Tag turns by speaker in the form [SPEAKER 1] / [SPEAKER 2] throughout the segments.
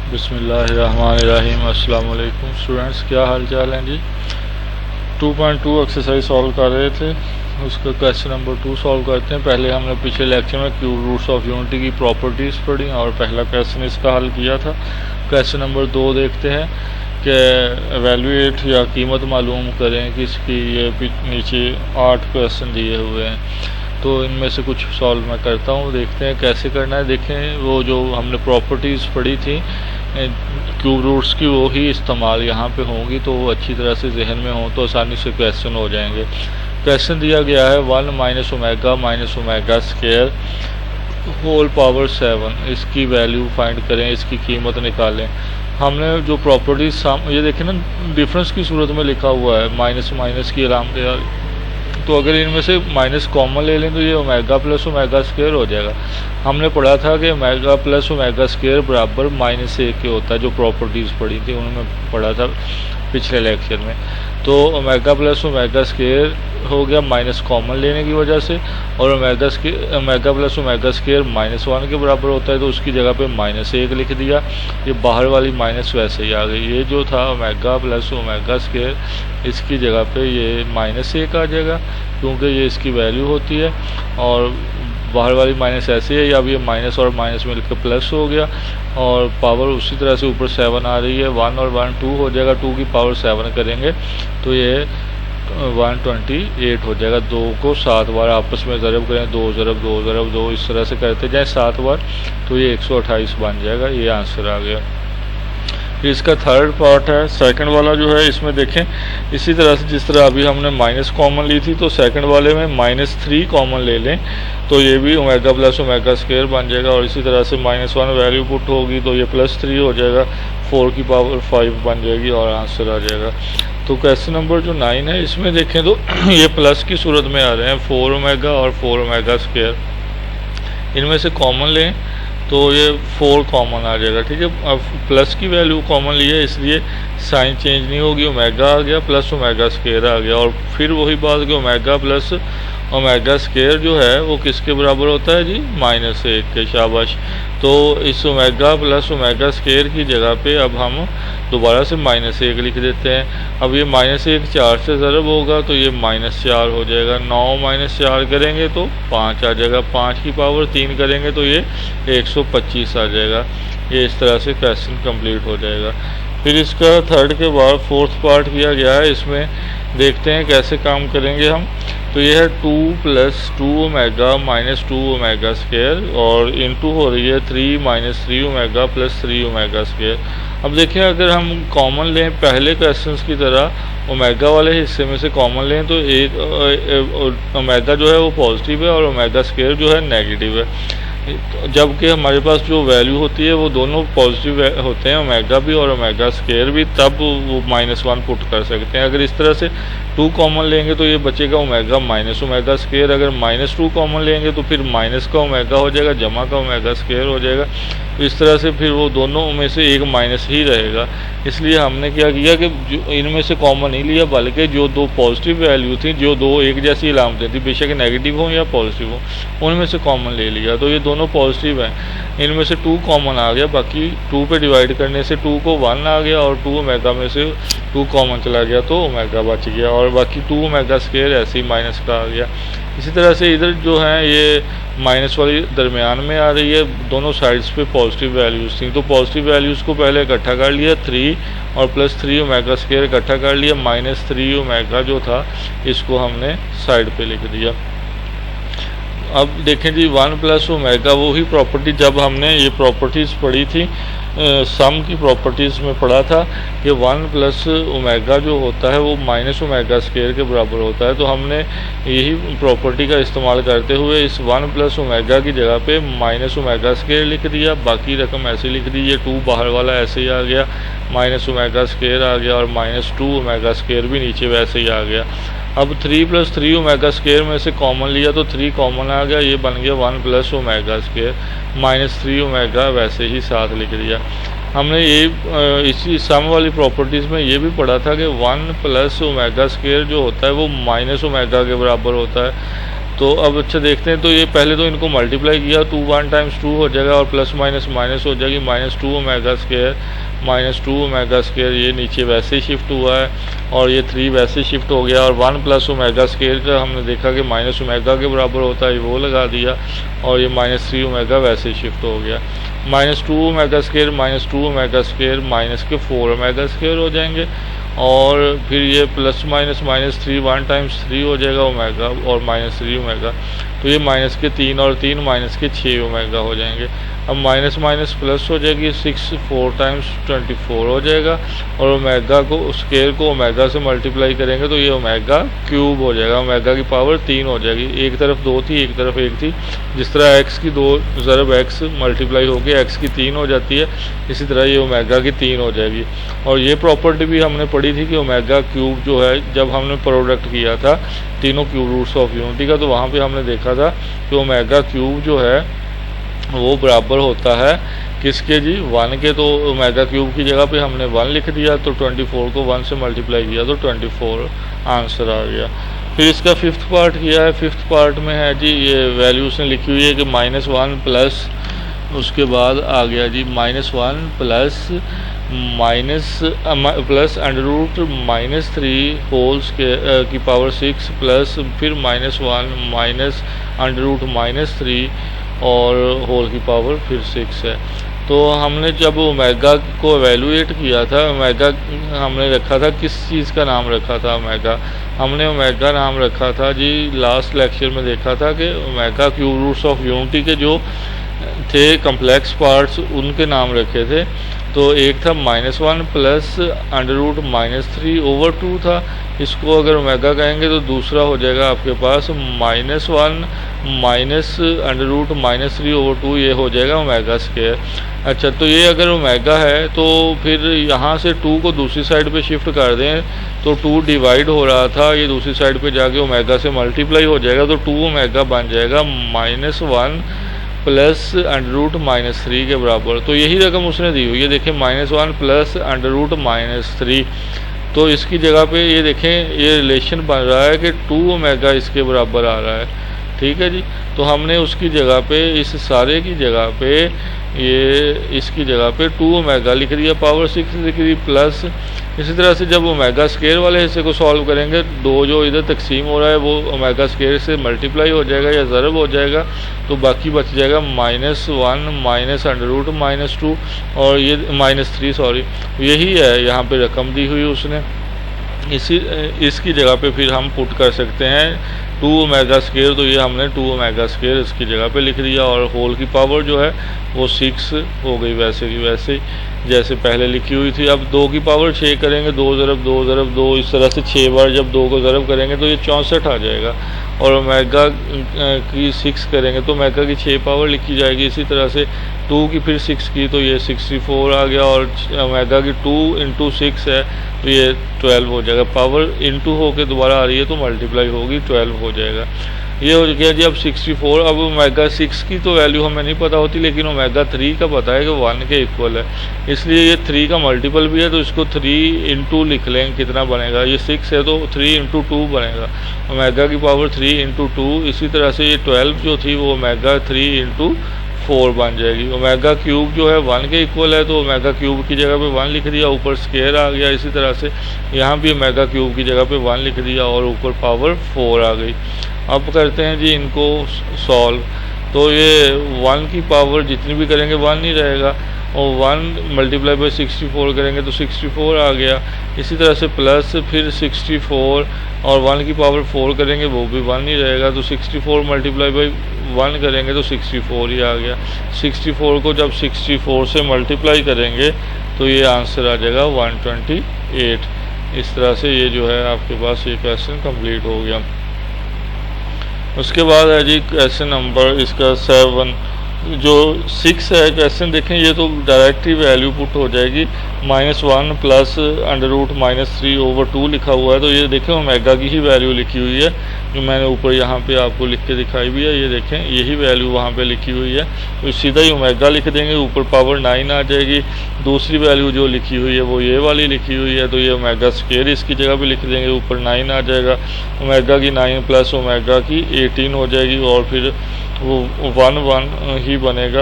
[SPEAKER 1] बिस्मिल्लाहिर्रहमानिर्रहीम। अस्सलाम वालेकुम स्टूडेंट्स, क्या हाल चाल हैं जी। 2.2 एक्सरसाइज सॉल्व कर रहे थे, उसका क्वेश्चन नंबर 2 सॉल्व करते हैं। पहले हमने पिछले लेक्चर में क्यूब रूट्स ऑफ यूनिटी की प्रॉपर्टीज़ पढ़ी और पहला क्वेश्चन इसका हल किया था। क्वेश्चन नंबर 2 देखते हैं कि एवेल्यूएट या कीमत मालूम करें कि इसकी। ये नीचे 8 क्वेश्चन दिए हुए हैं, तो इनमें से कुछ सॉल्व मैं करता हूँ, देखते हैं कैसे करना है। देखें, वो जो हमने प्रॉपर्टीज़ पढ़ी थी क्यूब रूट्स की, वो ही इस्तेमाल यहाँ पे होंगी, तो वो अच्छी तरह से जहन में हो तो आसानी से क्वेश्चन हो जाएंगे। क्वेश्चन दिया गया है 1 minus omega square whole power 7, इसकी वैल्यू फाइंड करें, इसकी कीमत निकालें। हमने जो प्रॉपर्टीज ये देखें ना, डिफरेंस की सूरत में लिखा हुआ है, माइनस माइनस की अलामत, तो अगर इनमें से माइनस कॉमन ले लें तो ये ओमेगा प्लस ओमेगा स्क्वायर हो जाएगा। हमने पढ़ा था कि ओमेगा प्लस ओमेगा स्क्वायर बराबर -1 के होता है, जो प्रॉपर्टीज़ पढ़ी थी उन्होंने पढ़ा था पिछले लेक्चर में। तो ओमेगा प्लस ओमेगा स्क्वायर हो गया माइनस कॉमन लेने की वजह से, और ओमेगा प्लस ओमेगा स्क्वायर -1 के बराबर होता है, तो उसकी जगह पे -1 लिख दिया। ये बाहर वाली माइनस वैसे ही आ गई। ये जो था ओमेगा प्लस ओमेगा स्क्वायर, इसकी जगह पे ये -1 आ जाएगा, क्योंकि ये इसकी वैल्यू होती है, और बाहर वाली माइनस ऐसे है। अब ये माइनस और माइनस मिलकर प्लस हो गया, और पावर उसी तरह से ऊपर 7 आ रही है। 1 और 1 2 हो जाएगा, 2 की पावर 7 करेंगे तो ये 128 हो जाएगा। 2 को 7 बार आपस में ज़रब करें, 2 ज़रब 2 ज़रब 2, इस तरह से करते जाए 7 बार, तो ये 128 बन जाएगा। ये आंसर आ गया। फिर इसका थर्ड पार्ट है, सेकंड वाला जो है, इसमें देखें इसी तरह से जिस तरह अभी हमने माइनस कॉमन ली थी, तो सेकंड वाले में -3 कॉमन ले लें तो ये भी ओमेगा प्लस ओमेगा स्क्वायर बन जाएगा, और इसी तरह से -1 वैल्यू पुट होगी तो ये +3 हो जाएगा, 4 की पावर 5 बन जाएगी और आंसर आ जाएगा। तो क्वेश्चन नंबर जो 9 है, इसमें देखें तो ये प्लस की सूरत में आ रहे हैं, 4 ओमेगा और 4 ओमेगा स्क्वायर। इनमें से कॉमन लें तो ये 4 कॉमन आ जाएगा, ठीक है। अब प्लस की वैल्यू कॉमन ली है, इसलिए साइन चेंज नहीं होगी, ओमेगा आ गया प्लस ओमेगा स्क्वायर आ गया। और फिर वही बात कि ओमेगा प्लस ओमेगा स्क्वायर जो है वो किसके बराबर होता है जी, -1 के। शाबाश। तो इस ओमेगा प्लस ओमेगा स्क्वायर की जगह पे अब हम दोबारा से -1 लिख देते हैं। अब ये -1 4 से ज़रब होगा तो ये -4 हो जाएगा। 9 - 4 करेंगे तो 5 आ जाएगा, 5 की पावर 3 करेंगे तो ये 125 आ जाएगा। ये इस तरह से क्वेश्चन कंप्लीट हो जाएगा। फिर इसका थर्ड के बाद फोर्थ पार्ट किया गया है, इसमें देखते हैं कैसे काम करेंगे हम। तो ये है 2 + 2 ओमेगा -2 ओमेगा स्क्वायर, और इनटू हो रही है 3 - 3 ओमेगा + 3 ओमेगा स्क्वायर। अब देखिए, अगर हम कॉमन लें पहले क्वेश्चंस की तरह, ओमेगा वाले हिस्से में से कॉमन लें तो एक ओमेगा जो है वो पॉजिटिव है और ओमेगा स्क्वायर जो है नेगेटिव है, जबकि हमारे पास जो वैल्यू होती है वो दोनों पॉजिटिव होते हैं, ओमेगा भी और ओमेगा स्क्वायर भी, तब वो -1 पुट कर सकते हैं। अगर इस तरह से 2 कॉमन लेंगे तो ये बचेगा ओमेगा माइनस ओमेगा स्क्वायर। अगर -2 कॉमन लेंगे तो फिर माइनस का ओमेगा हो जाएगा, जमा का ओमेगा स्क्वायर हो जाएगा। तो इस तरह से फिर वो दोनों में से एक माइनस ही रहेगा। इसलिए हमने क्या किया कि जो इनमें से कॉमन नहीं लिया, बल्कि जो 2 पॉजिटिव वैल्यू थी, जो 2 एक जैसी अलामतें थी, बेशक नेगेटिव हो या पॉजिटिव हो, उनमें से कॉमन ले लिया। तो ये दोनों पॉजिटिव हैं, इनमें से 2 कॉमन आ गया, बाकी 2 पे डिवाइड करने से 2 को 1 आ गया, और 2 ओमेगा में से 2 कॉमन चला गया तो ओमेगा बच गया, और बाकी 2 ओमेगा स्क्वायर ऐसे ही माइनस का आ गया। इसी तरह से इधर जो है ये माइनस वाली दरमियान में आ रही है, दोनों साइड्स पे पॉजिटिव वैल्यूज़ थी, तो पॉजिटिव वैल्यूज़ को पहले इकट्ठा कर लिया, 3 और +3 ओमेगा स्क्वायर इकट्ठा कर लिया, -3 ओमेगा जो था इसको हमने साइड पे लिख दिया। अब देखें जी, 1 + ओमेगा, वही प्रॉपर्टी जब हमने ये प्रॉपर्टीज़ पढ़ी थी, सम की प्रॉपर्टीज़ में पढ़ा था कि 1 + ओमेगा जो होता है वो माइनस ओमेगा स्क्वायर के बराबर होता है। तो हमने यही प्रॉपर्टी का इस्तेमाल करते हुए इस 1 + ओमेगा की जगह पे माइनस ओमेगा स्क्वायर लिख दिया, बाकी रकम ऐसे लिख दी। ये 2 बाहर वाला ऐसे ही आ गया, माइनस ओमेगा स्क्वायर आ गया, और -2 ओमेगा स्क्वायर भी नीचे वैसे ही आ गया। अब 3 + 3 ओमेगा स्क्वायर में से कॉमन लिया तो 3 कॉमन आ गया, ये बन गया 1 + ओमेगा स्क्वायर, -3 ओमेगा वैसे ही साथ लिख दिया। हमने ये इसी सम वाली प्रॉपर्टीज़ में ये भी पढ़ा था कि 1 + ओमेगा स्क्वायर जो होता है वो -ओमेगा के बराबर होता है। तो अब अच्छा देखते हैं। तो ये पहले तो इनको मल्टीप्लाई किया, 2 1 टाइम्स 2 हो जाएगा और प्लस माइनस माइनस हो जाएगी, -2 ओमेगा स्क्वायर -2 ओमेगा स्क्वायर, ये नीचे वैसे ही शिफ्ट हुआ है और ये 3 वैसे शिफ्ट हो गया। और 1 प्लस ओमेगा स्क्वायर का हमने देखा कि माइनस ओमेगा के बराबर होता है, वो लगा दिया और ये -3 ओमेगा वैसे ही शिफ्ट हो गया। -2 omega square -2 omega square minus के 4 ओमेगा स्क्वायर हो जाएंगे और फिर ये प्लस माइनस -3 1 टाइम्स 3 हो जाएगा ओमेगा और -3 ओमेगा, तो ये माइनस के 3 और 3 माइनस के 6 ओमेगा हो जाएंगे। अब माइनस माइनस प्लस हो जाएगी, 6 4 टाइम्स 24 हो जाएगा और ओमेगा को स्क्वायर को ओमेगा से मल्टीप्लाई करेंगे तो ये ओमेगा क्यूब हो जाएगा, ओमेगा की पावर 3 हो जाएगी। एक तरफ 2 थी एक तरफ 1 थी, जिस तरह x की 2 ज़रब x मल्टीप्लाई होकर x की 3 हो जाती है, इसी तरह ये ओमेगा की 3 हो जाएगी। और ये प्रॉपर्टी भी हमने पढ़ी थी कि ओमेगा क्यूब जो है, जब हमने प्रोडक्ट किया था तीनों क्यूब रूट्स ऑफ यूनिटी का, तो वहाँ पे हमने देखा था कि ओमेगा क्यूब जो है वो बराबर होता है किसके जी, 1 के। तो ओमेगा क्यूब की जगह पे हमने 1 लिख दिया, तो 24 को 1 से मल्टीप्लाई किया तो 24 आंसर आ गया। फिर इसका 5th पार्ट किया है। 5th पार्ट में है जी, ये वैल्यू उसने लिखी हुई है कि -1 प्लस, उसके बाद आ गया जी -1 प्लस √-3 होल्स की पावर 6 प्लस फिर -1 √-3 और होल की पावर फिर 6 है। तो हमने जब ओमेगा को एवेलुएट किया था, ओमेगा हमने रखा था, किस चीज़ का नाम रखा था ओमेगा, हमने ओमेगा नाम रखा था जी, लास्ट लेक्चर में देखा था कि omega cube roots of unity के जो थे कम्प्लेक्स पार्ट्स उनके नाम रखे थे। तो एक था -1 प्लस √-3/2 था, इसको अगर ओमेगा कहेंगे तो दूसरा हो जाएगा आपके पास -1 -√-3/2, ये हो जाएगा ओमेगा स्क्वायर। अच्छा, तो ये अगर ओमेगा है तो फिर यहाँ से 2 को दूसरी साइड पे शिफ्ट कर दें तो 2 डिवाइड हो रहा था, ये दूसरी साइड पे जाके ओमेगा से मल्टीप्लाई हो जाएगा तो 2 ओमेगा बन जाएगा -1 प्लस √-3 के बराबर। तो यही रकम उसने दी हुई है, देखें -1 प्लस √-3, तो इसकी जगह पे ये देखें ये रिलेशन बन रहा है कि 2 ओमेगा इसके बराबर आ रहा है। ठीक है जी, तो हमने उसकी जगह पे, इस सारे की जगह पे, ये इसकी जगह पे 2 ओमेगा लिख दिया, पावर 6 लिख दी प्लस। इसी तरह से जब ओमेगा स्क्वायर वाले हिस्से को सॉल्व करेंगे, 2 जो इधर तकसीम हो रहा है वो ओमेगा स्क्वायर से मल्टीप्लाई हो जाएगा या ज़रब हो जाएगा, तो बाकी बच जाएगा -1 -√-2 और ये -3 सॉरी, यही है यहाँ पे रकम दी हुई उसने। इसकी जगह पे फिर हम पुट कर सकते हैं 2 ओमेगा स्क्वायर, तो ये हमने 2 ओमेगा स्क्वायर इसकी जगह पे लिख दिया और होल की पावर जो है वो 6 हो गई, वैसे की वैसे ही जैसे पहले लिखी हुई थी। अब 2 की पावर 6 करेंगे, 2 ज़रब 2 ज़रब 2, इस तरह से 6 बार जब 2 को ज़रब करेंगे तो ये 64 आ जाएगा। और ओमेगा की 6 करेंगे तो ओमेगा की 6 पावर लिखी जाएगी। इसी तरह से 2 की फिर 6 की तो ये 64 आ गया और ओमेगा की 2 × 6 है तो ये 12 हो जाएगा। पावर इंटू होके दोबारा आ रही है तो मल्टीप्लाई होगी, 12 हो जाएगा। ये हो गया जी अब 64। अब ओमेगा 6 की तो वैल्यू हमें नहीं पता होती, लेकिन ओमेगा 3 का पता है कि 1 के इक्वल है, इसलिए ये 3 का मल्टीपल भी है तो इसको 3 × लिख लेंगे, कितना बनेगा, ये 6 है तो 3 × 2 बनेगा, ओमेगा की पावर 3 × 2। इसी तरह से ये 12 जो थी वो ओमेगा 3 × 4 बन जाएगी। ओमेगा क्यूब जो है 1 के इक्वल है तो ओमेगा क्यूब की जगह पे 1 लिख दिया, ऊपर स्क्वायर आ गया। इसी तरह से यहाँ भी ओमेगा क्यूब की जगह पे 1 लिख दिया और ऊपर पावर 4 आ गई। अब करते हैं जी इनको सॉल्व, तो ये 1 की पावर जितनी भी करेंगे 1 ही रहेगा और 1 मल्टीप्लाई बाई 64 करेंगे तो 64 आ गया। इसी तरह से प्लस फिर 64 और 1 की पावर 4 करेंगे वो भी 1 ही रहेगा, तो 64 मल्टीप्लाई बाई 1 करेंगे तो 64 ही आ गया। 64 को जब 64 से मल्टीप्लाई करेंगे तो ये आंसर आ जाएगा 128। इस तरह से ये जो है आपके पास ये क्वेश्चन कंप्लीट हो गया। उसके बाद है जी क्वेश्चन नंबर इसका 7 जो 6 है क्वेश्चन देखें, ये तो डायरेक्ट ही वैल्यू पुट हो जाएगी। -1 प्लस √-3/2 लिखा हुआ है, तो ये देखें ओमेगा की ही वैल्यू लिखी हुई है, जो मैंने ऊपर यहाँ पे आपको लिख के दिखाई भी है। ये देखें यही वैल्यू वहाँ पे लिखी हुई है, तो सीधा ही ओमेगा लिख देंगे, ऊपर पावर 9 आ जाएगी। दूसरी वैल्यू जो लिखी हुई है वो ये वाली लिखी हुई है, तो ये ओमेगा स्क्वायर इसकी जगह पे लिख देंगे, ऊपर 9 आ जाएगा। ओमेगा की 9 प्लस ओमेगा की 18 हो जाएगी, और फिर वो 1 ही बनेगा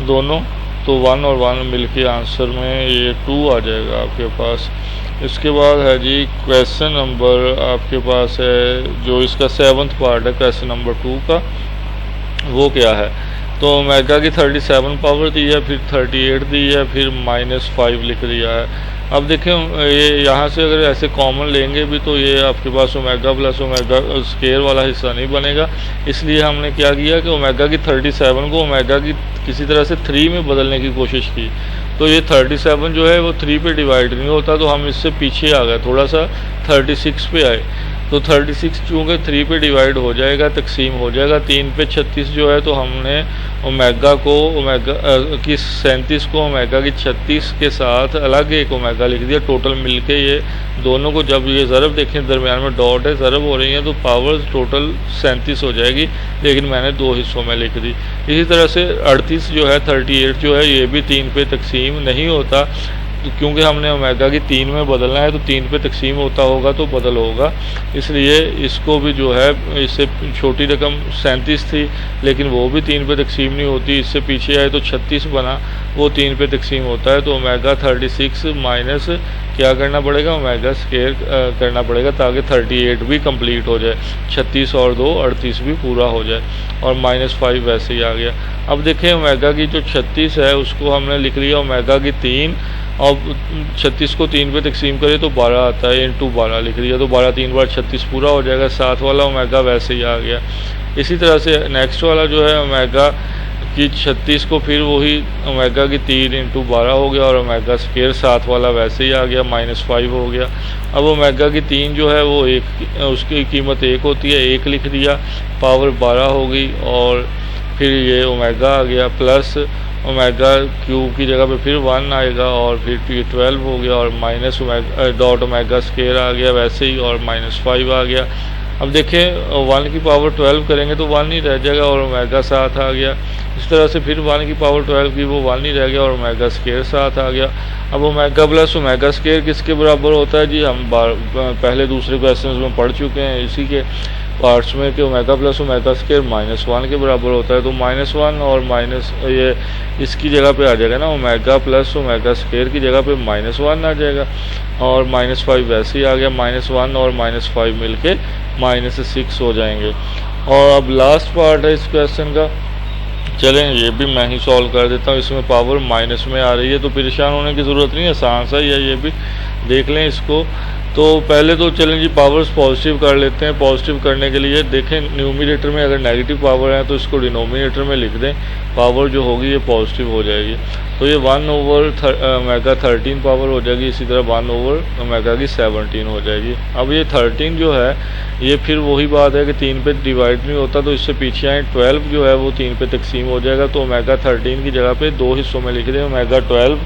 [SPEAKER 1] दोनों, तो 1 और 1 मिलके आंसर में ये 2 आ जाएगा आपके पास। इसके बाद है जी क्वेश्चन नंबर आपके पास है जो इसका 7th पार्ट है क्वेश्चन नंबर 2 का, वो क्या है। तो ओमेगा की 37 पावर दी है, फिर 38 दी है, फिर -5 लिख दिया है। अब देखें ये यहाँ से अगर ऐसे कॉमन लेंगे भी तो ये आपके पास ओमेगा प्लस ओमेगा स्क्वायर वाला हिस्सा नहीं बनेगा, इसलिए हमने क्या किया कि ओमेगा की 37 को ओमेगा की किसी तरह से 3 में बदलने की कोशिश की। तो ये 37 जो है वो 3 पे डिवाइड नहीं होता, तो हम इससे पीछे आ गए, थोड़ा सा 36 पे आए। तो 36 चूँकि 3 पे डिवाइड हो जाएगा, तकसीम हो जाएगा 3 पे 36 जो है, तो हमने ओमेगा को ओमेगा की 37 को ओमेगा की 36 के साथ अलग एक ओमेगा लिख दिया। टोटल मिलके ये दोनों को जब ये ज़रब देखें, दरमियान में डॉट है, ज़रब हो रही है, तो पावर टोटल 37 हो जाएगी, लेकिन मैंने 2 हिस्सों में लिख दी। इसी तरह से 38 जो है 38 जो है ये भी 3 पे तकसीम नहीं होता, तो क्योंकि हमने ओमेगा की 3 में बदलना है, तो 3 पे तकसीम होता होगा तो बदल होगा, इसलिए इसको भी जो है, इससे छोटी रकम 37 थी लेकिन वो भी 3 पे तकसीम नहीं होती, इससे पीछे आए तो 36 बना, वो 3 पे तकसीम होता है। तो ओमेगा 36 माइनस क्या करना पड़ेगा, ओमेगा स्क्वायर करना पड़ेगा, ताकि 38 भी कंप्लीट हो जाए, 36 और 2 38 भी पूरा हो जाए, और -5 वैसे ही आ गया। अब देखें ओमेगा की जो 36 है उसको हमने लिख लिया ओमेगा की 3, और 36 को 3 पे तकसीम करें तो 12 आता है, इंटू 12 लिख दिया, तो 12 3 बार 36 पूरा हो जाएगा। 7 वाला ओमेगा वैसे ही आ गया। इसी तरह से नेक्स्ट वाला जो है ओमेगा की 36 को फिर वही ओमेगा की 3 इंटू 12 हो गया, और ओमेगा स्क्वायर 7 वाला वैसे ही आ गया, -5 हो गया। अब ओमेगा की 3 जो है वो एक, उसकी कीमत 1 होती है, 1 लिख दिया, पावर 12 हो गई, और फिर ये ओमेगा आ गया, प्लस ओमेगा क्यूब की जगह पे फिर 1 आएगा, और फिर ये 12 हो गया, और minus omega dot omega square आ गया वैसे ही, और -5 आ गया। अब देखें 1 की पावर 12 करेंगे तो 1 ही रह जाएगा, और ओमेगा 7 आ गया। इस तरह से फिर 1 की पावर 12 की, वो 1 ही रह गया, और ओमेगा स्क्वायर 7 आ गया। अब ओमेगा प्लस ओमेगा स्क्वायर किसके बराबर होता है जी, हम पहले दूसरे क्वेश्चन में पढ़ चुके हैं इसी के पार्ट्स में, कि ओमेगा प्लस ओमेगा स्क्वायर -1 के बराबर होता है। तो -1 और माइनस ये इसकी जगह पे आ जाएगा ना, ओमेगा प्लस ओमेगा स्क्वायर की जगह पे -1 आ जाएगा, और -5 वैसे ही आ गया। -1 और -5 मिलके -6 हो जाएंगे। और अब लास्ट पार्ट है इस क्वेश्चन का, चलें ये भी मैं ही सॉल्व कर देता हूँ। इसमें पावर माइनस में आ रही है, तो परेशान होने की ज़रूरत नहीं है, आसान सा ही है, ये भी देख लें इसको। तो पहले तो चलें जी पावर्स पॉजिटिव कर लेते हैं। पॉजिटिव करने के लिए देखें न्यूमरेटर में अगर नेगेटिव पावर है तो इसको डिनोमिनेटर में लिख दें, पावर जो होगी ये पॉजिटिव हो जाएगी। तो ये 1/ओमेगा 13 पावर हो जाएगी, इसी तरह 1/ओमेगा की 17 हो जाएगी। अब ये 13 जो है ये फिर वही बात है कि 3 पे डिवाइड नहीं होता, तो इससे पीछे आए 12 जो है वो 3 पे तकसीम हो जाएगा। तो ओमेगा 13 की जगह पे 2 हिस्सों में लिख दें, ओमेगा 12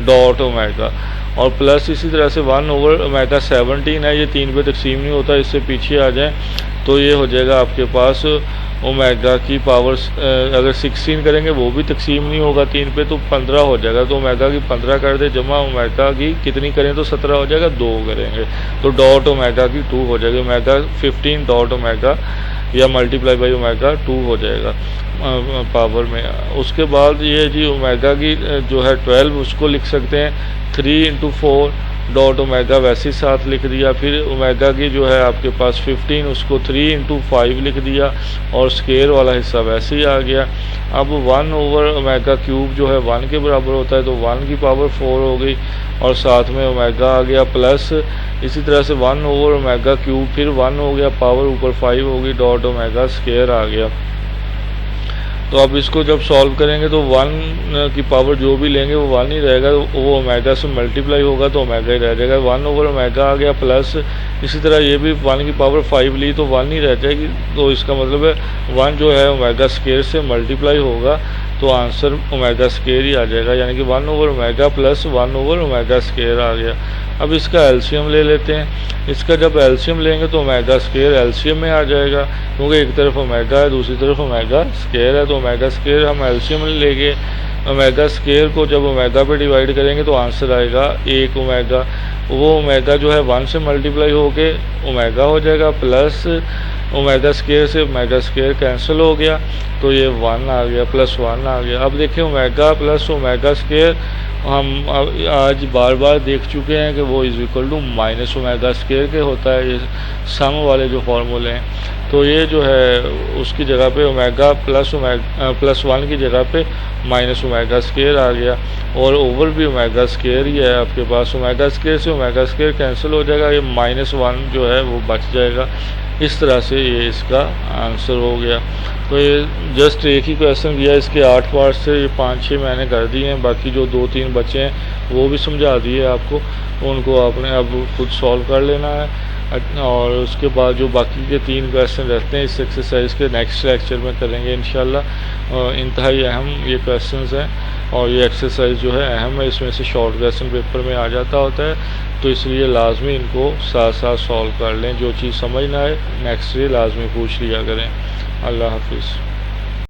[SPEAKER 1] डॉट ओमेगा, और प्लस इसी तरह से 1/ओमेगा 17 है, ये 3 पे तकसीम नहीं होता, इससे पीछे आ जाएं तो ये हो जाएगा आपके पास ओमेगा की पावर अगर 16 करेंगे वो भी तकसीम नहीं होगा 3 पे, तो 15 हो जाएगा। तो ओमेगा की 15 कर दे, जमा ओमेगा की कितनी करें तो 17 हो जाएगा, 2 करेंगे तो डॉट ओमेगा की 2 हो जाएगी। ओमेगा 15 डॉट ओमेगा या मल्टीप्लाई बाई ओमेगा 2 हो जाएगा पावर में। उसके बाद ये जी ओमेगा की जो है 12 उसको लिख सकते हैं 3 × 4 डॉट ओमेगा वैसे ही साथ लिख दिया। फिर ओमेगा की जो है आपके पास 15 उसको 3 × 5 लिख दिया, और स्क्वायर वाला हिस्सा वैसे ही आ गया। अब 1/ओमेगा क्यूब जो है 1 के बराबर होता है, तो 1 की पावर 4 हो गई, और साथ में ओमेगा आ गया, प्लस इसी तरह से 1/ओमेगा क्यूब फिर 1 हो गया, पावर ऊपर 5 होगी, डॉट ओमेगा स्क्वायर आ गया। तो अब इसको जब सॉल्व करेंगे तो 1 की पावर जो भी लेंगे वो 1 ही रहेगा, वो ओमेगा से मल्टीप्लाई होगा तो ओमेगा ही रह जाएगा। 1/ओमेगा आ गया, प्लस इसी तरह ये भी 1 की पावर 5 ली तो 1 ही रह जाएगी। तो इसका मतलब है 1 जो है ओमेगा स्क्वायर से मल्टीप्लाई होगा, तो आंसर ओमेगा स्केयर ही आ जाएगा, यानी कि 1/ओमेगा प्लस 1/ओमेगा स्केयर आ गया। अब इसका एलसीएम ले लेते हैं। इसका जब एलसीएम लेंगे तो ओमेगा स्केयर एलसीएम में आ जाएगा, क्योंकि एक तरफ ओमेगा है दूसरी तरफ ओमेगा स्केयर है। तो ओमेगा स्केयर हम एलसीएम लेंगे, ओमेगा स्केयर को जब ओमेगा पे डिवाइड करेंगे तो आंसर आएगा 1 ओमेगा। वो ओमेगा जो है 1 से मल्टीप्लाई होके ओमेगा हो जाएगा, प्लस ओमेगा स्केयर से ओमेगा स्केयर कैंसिल हो गया तो ये 1 आ गया, प्लस 1 आ गया। अब देखिए ओमेगा प्लस ओमेगा स्केयर हम आज बार बार देख चुके हैं कि वो is equal to minus omega square के होता है, ये सम वाले जो फॉर्मूले हैं। तो ये जो है उसकी जगह पे ओमेगा प्लस 1 की जगह पे माइनस ओमेगा स्केयर आ गया, और ओवर भी ओमेगा स्केयर ही है आपके पास। ओमेगा स्केयर से ओमेगा स्केयर कैंसिल हो जाएगा, ये -1 जो है वो बच जाएगा। इस तरह से ये इसका आंसर हो गया। तो ये जस्ट एक ही क्वेश्चन दिया, इसके 8 पार्ट से ये 5-6 मैंने कर दिए हैं, बाकी जो 2-3 बचे हैं वो भी समझा दिए आपको, उनको आपने अब खुद सॉल्व कर लेना है। और उसके बाद जो बाकी के 3 क्वेश्चन रहते हैं इस एक्सरसाइज के नेक्स्ट लेक्चर में करेंगे इंशाल्लाह। इंतहाई अहम ये क्वेश्चंस हैं, और ये एक्सरसाइज जो है अहम है, इसमें से शॉर्ट क्वेश्चन पेपर में आ जाता होता है, तो इसलिए लाजमी इनको साथ साथ सॉल्व कर लें। जो चीज़ समझ ना आए नेक्स्ट डे लाजमी पूछ लिया करें। अल्लाह हाफिज़।